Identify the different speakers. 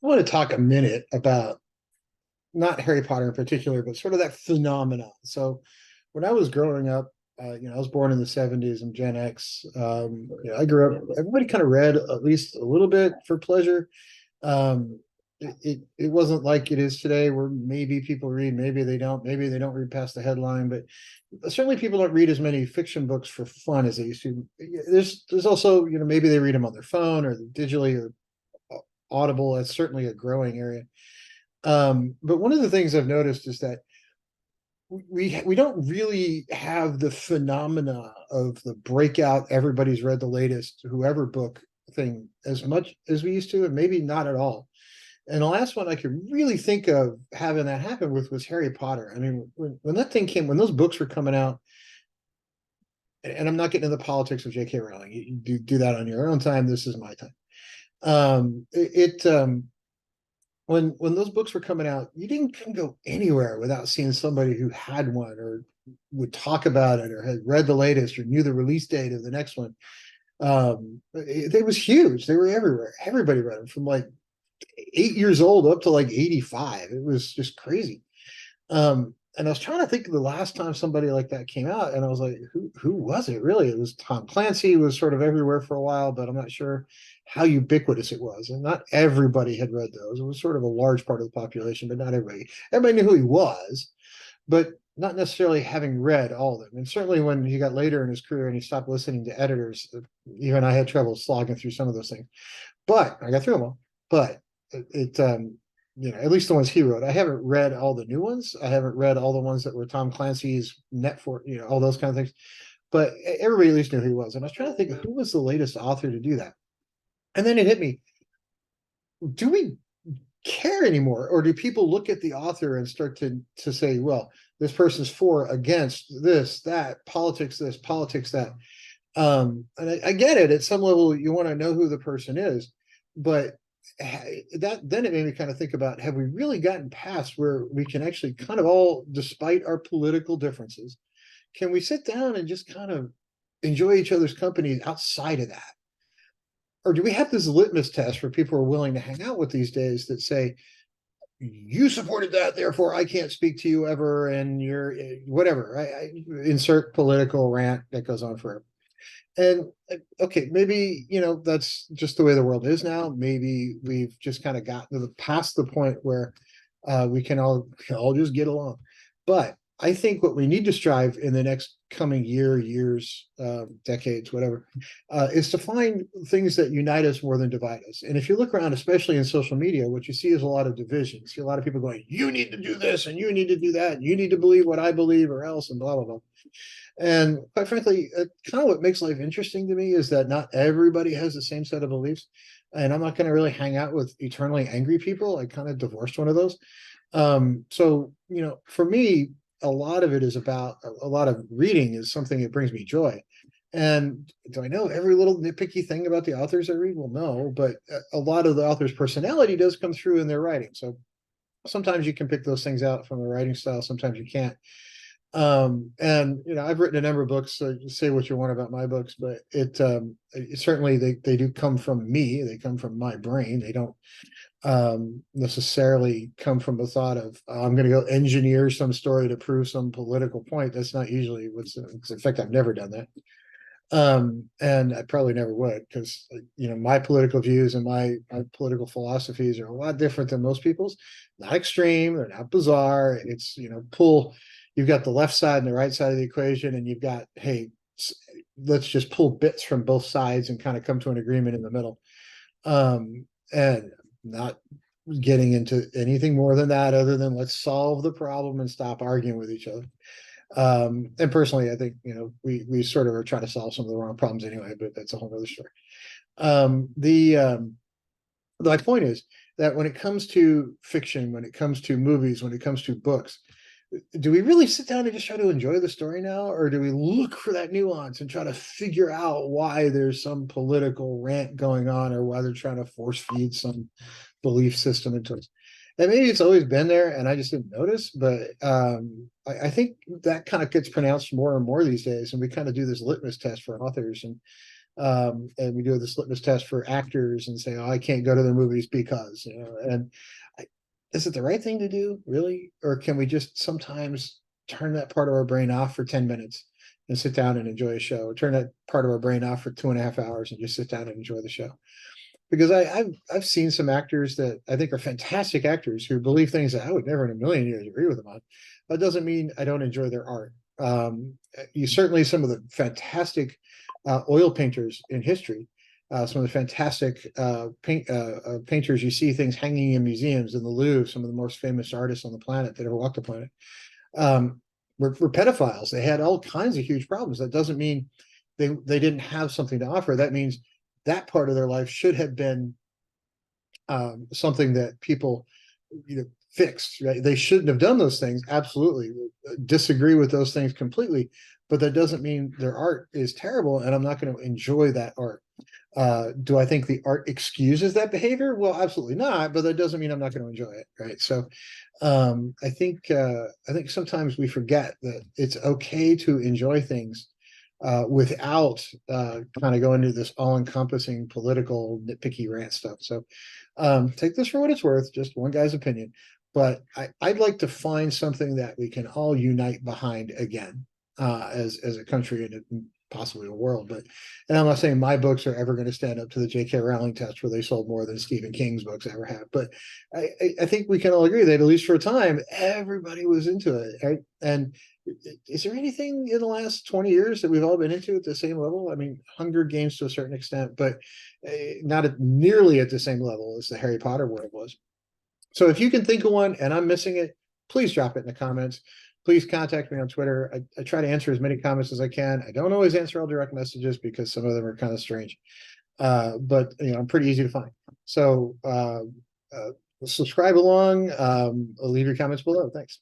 Speaker 1: I want to talk a minute about not Harry Potter in particular, but sort of that phenomenon. So when I was growing up, I was born in the 70s. I'm Gen X. I grew up, everybody kind of read at least a little bit for pleasure. Um, it wasn't like it is today where maybe people read, maybe they don't read past the headline, but certainly people don't read as many fiction books for fun as they used to. There's also, maybe they read them on their phone or digitally or Audible. That's certainly a growing area. But one of the things I've noticed is that we don't really have the phenomena of the breakout, everybody's read the latest, whoever book thing as much as we used to, and maybe not at all. And the last one I could really think of having that happen with was Harry Potter. I mean, when that thing came, when those books were coming out, and I'm not getting into the politics of J.K. Rowling. You do that on your own time. This is my time. When those books were coming out, you couldn't go anywhere without seeing somebody who had one or would talk about it or had read the latest or knew the release date of the next one. It was huge. They were everywhere. Everybody read them from like 8 years old up to like 85. It was just crazy. And I was trying to think of the last time somebody like that came out, and I was like, who was it really? It was Tom Clancy. Was sort of everywhere for a while, but I'm not sure how ubiquitous it was. And not everybody had read those. It was sort of a large part of the population, but not everybody. Everybody knew who he was, but not necessarily having read all of them. And certainly when he got later in his career and he stopped listening to editors, even I had trouble slogging through some of those things. But I got through them all. But at least the ones he wrote. I haven't read all the new ones. I haven't read all the ones that were Tom Clancy's net for, all those kind of things. But everybody at least knew who he was. And I was trying to think of who was the latest author to do that. And then it hit me. Do we care anymore? Or do people look at the author and start to say, well, this person's for, against, this, politics, that. And I get it. At some level, you want to know who the person is. But that then it made me kind of think about, have we really gotten past where we can actually kind of all, despite our political differences, can we sit down and just kind of enjoy each other's company outside of that? Or do we have this litmus test where people are willing to hang out with these days that say, you supported that, therefore I can't speak to you ever, and you're whatever. I insert political rant that goes on forever. And okay, maybe that's just the way the world is now. Maybe we've just kind of gotten to past the point where we can all just get along. But I think what we need to strive in the next coming years, decades, whatever, is to find things that unite us more than divide us. And if you look around, especially in social media, what you see is a lot of division. You see a lot of people going, "You need to do this, and you need to do that, and you need to believe what I believe, or else," and blah blah blah. And quite frankly, kind of what makes life interesting to me is that not everybody has the same set of beliefs. And I'm not going to really hang out with eternally angry people. I kind of divorced one of those. So, for me, a lot of it is about a lot of reading is something that brings me joy. And do I know every little nitpicky thing about the authors I read? Well, no, but a lot of the author's personality does come through in their writing. So sometimes you can pick those things out from the writing style, sometimes you can't. And I've written a number of books, so say what you want about my books, but it certainly they do come from me. They come from my brain. They don't necessarily come from the thought of, I'm going to go engineer some story to prove some political point. That's not usually in fact, I've never done that. And I probably never would, because my political views and my political philosophies are a lot different than most people's. Not extreme, they're not bizarre. It's you've got the left side and the right side of the equation, and you've got, hey, let's just pull bits from both sides and kind of come to an agreement in the middle. And not getting into anything more than that, other than let's solve the problem and stop arguing with each other. And personally, I think we sort of are trying to solve some of the wrong problems anyway, but that's a whole other story. My point is that when it comes to fiction, when it comes to movies, when it comes to books, do we really sit down and just try to enjoy the story now, or do we look for that nuance and try to figure out why there's some political rant going on, or why they're trying to force feed some belief system into us? And maybe it's always been there and I just didn't notice, but I think that kind of gets pronounced more and more these days, and we kind of do this litmus test for authors. And And we do this litmus test for actors and say, oh, I can't go to the movies because, and I, is it the right thing to do, really? Or can we just sometimes turn that part of our brain off for 10 minutes and sit down and enjoy a show? Turn that part of our brain off for 2.5 hours and just sit down and enjoy the show. Because I've seen some actors that I think are fantastic actors who believe things that I would never in a million years agree with them on. That doesn't mean I don't enjoy their art. You certainly some of the fantastic oil painters in history, some of the fantastic painters. You see things hanging in museums in the Louvre. Some of the most famous artists on the planet that ever walked the planet um, were pedophiles. They had all kinds of huge problems. That doesn't mean they didn't have something to offer. That means that part of their life should have been something that people, fixed. Right? They shouldn't have done those things. Absolutely, disagree with those things completely. But that doesn't mean their art is terrible, and I'm not going to enjoy that art. Do I think the art excuses that behavior? Well, absolutely not. But that doesn't mean I'm not going to enjoy it. Right? So, I think sometimes we forget that it's okay to enjoy things without kind of going into this all-encompassing political nitpicky rant stuff. So take this for what it's worth, just one guy's opinion. But I'd like to find something that we can all unite behind again as a country and possibly a world. But and I'm not saying my books are ever going to stand up to the J.K. Rowling test where they sold more than Stephen King's books ever have. But I think we can all agree that at least for a time, everybody was into it. Right? And is there anything in the last 20 years that we've all been into at the same level? I mean, Hunger Games to a certain extent, but not nearly at the same level as the Harry Potter world was. So if you can think of one and I'm missing it, please drop it in the comments. Please contact me on Twitter. I try to answer as many comments as I can. I don't always answer all direct messages because some of them are kind of strange, but I'm pretty easy to find. So subscribe along. Leave your comments below. Thanks.